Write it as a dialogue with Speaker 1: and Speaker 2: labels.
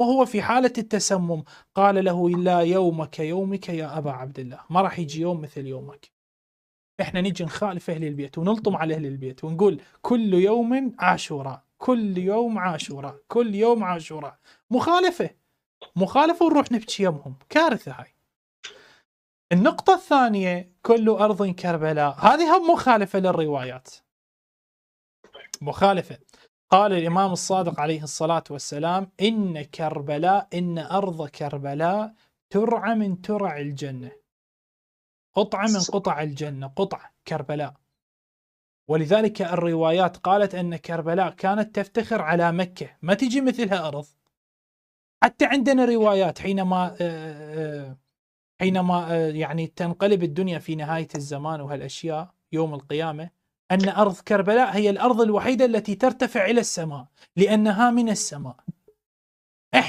Speaker 1: وهو في حالة التسمم قال له: لا يومك يومك يا أبا عبد الله، ما راح يجي يوم مثل يومك. احنا نجي نخالف أهل البيت ونلطم على أهل البيت ونقول كل يوم عاشوراء، كل يوم عاشوراء، كل يوم عاشوراء، مخالفة ونروح نبكي يمهم، كارثة هاي. النقطة الثانية: كل أرض كربلاء، هذه هم مخالفة للروايات، مخالفة. قال الإمام الصادق عليه الصلاة والسلام: إن كربلاء، إن أرض كربلاء ترعى من ترع الجنة، قطعة من قطع الجنة، قطعة كربلاء. ولذلك الروايات قالت أن كربلاء كانت تفتخر على مكة، ما تجي مثلها أرض. حتى عندنا روايات حينما يعني تنقلب الدنيا في نهاية الزمان وهالأشياء يوم القيامة، أن أرض كربلاء هي الأرض الوحيدة التي ترتفع إلى السماء لأنها من السماء.